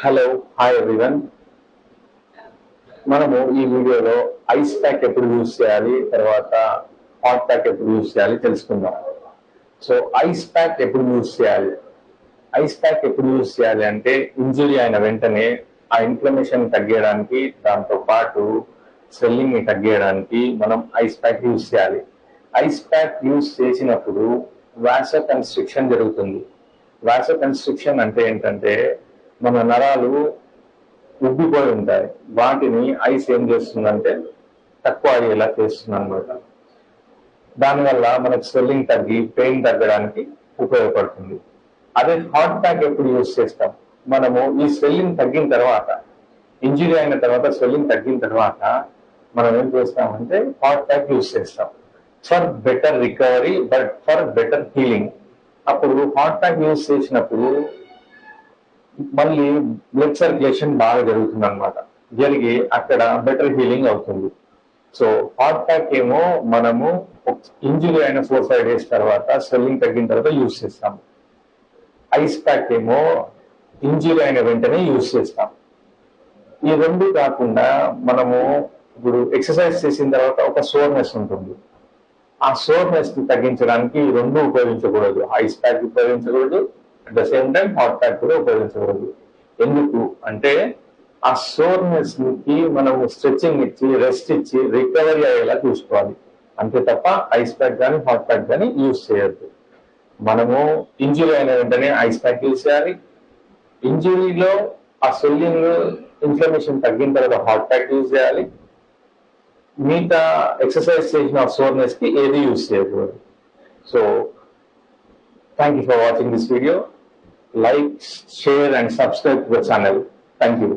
Hello hi everyone. మనము ఈ వీడియోలో ఐస్ ప్యాక్ ఎప్పుడు యూజ్ చేయాలి, తర్వాత హాట్ ప్యాక్ ఎప్పుడు యూజ్ చేయాలి తెలుసుకుందాం. సో ఐస్ ప్యాక్ ఎప్పుడు యూజ్ చేయాలి, ఐస్ ప్యాక్ ఎప్పుడు యూజ్ చేయాలి అంటే ఇంజురీ అయిన వెంటనే ఆ ఇన్ఫ్లమేషన్ తగ్గడానికి, దాంతో పాటు స్వెల్లింగ్ ని తగ్గడానికి మనం ఐస్ ప్యాక్ యూజ్ చేయాలి. ఐస్ ప్యాక్ యూజ్ చేసినప్పుడు వాసో కన్స్ట్రిక్షన్ జరుగుతుంది. వాసో కన్స్ట్రిక్షన్ అంటే ఏంటంటే మన నరాలు ఉబ్బిపోయి ఉంటాయి, వాటిని ఐస్ ఏం చేస్తుందంటే తక్కువ అయ్యేలా చేస్తుంది అనమాట. దానివల్ల మనకు స్వెల్లింగ్ తగ్గి పెయిన్ తగ్గడానికి ఉపయోగపడుతుంది. అదే హాట్ ప్యాక్ ఎప్పుడు యూజ్ చేస్తాం, మనము ఈ స్వెల్లింగ్ తగ్గిన తర్వాత, ఇంజురీ అయిన తర్వాత స్వెల్లింగ్ తగ్గిన తర్వాత మనం ఏం చేస్తామంటే హాట్ ప్యాక్ యూజ్ చేస్తాం for better recovery, but for better healing. అప్పుడు హాట్ ప్యాక్ యూజ్ చేసినప్పుడు మళ్ళీ బ్లడ్ సర్క్యులేషన్ బాగా జరుగుతుంది అనమాట, జరిగి అక్కడ బెటర్ హీలింగ్ అవుతుంది. సో హాట్ ప్యాక్ ఏమో మనము ఇంజురీ అయిన 4-5 days తర్వాత, స్వెల్లింగ్ తగ్గిన తర్వాత యూజ్ చేస్తాం. ఐస్ ప్యాక్ ఏమో ఇంజురీ అయిన వెంటనే యూజ్ చేస్తాం. ఈ రెండు కాకుండా మనము ఇప్పుడు ఎక్సర్సైజ్ చేసిన తర్వాత ఒక సోర్నెస్ ఉంటుంది, ఆ సోర్నెస్ ని తగ్గించడానికి ఈ రెండు ఉపయోగించకూడదు. ఐస్ ప్యాక్ ఉపయోగించకూడదు, at the same time hot pack కూడా ఉపయోగించకూడదు. ఎందుకు అంటే ఆ సోర్నెస్ కి మనము స్ట్రెచింగ్ ఇచ్చి, రెస్ట్ ఇచ్చి రికవరీ అయ్యేలా చూసుకోవాలి. అంతే తప్ప ఐస్ ప్యాక్ కానీ హాట్ ప్యాక్ కానీ యూజ్ చేయొద్దు. మనము ఇంజురీ అయిన వెంటనే ఐస్ ప్యాక్ యూజ్ చేయాలి. ఇంజురీలో ఆ స్వెల్లింగ్, ఇన్ఫ్లమేషన్ తగ్గిన తర్వాత హాట్ ప్యాక్ యూజ్ చేయాలి. మిగతా ఎక్సర్సైజ్ చేసిన సోర్నెస్ కి ఏది యూజ్ చేయకూడదు. So thank you for watching this video. Like, share and subscribe to the channel. Thank you.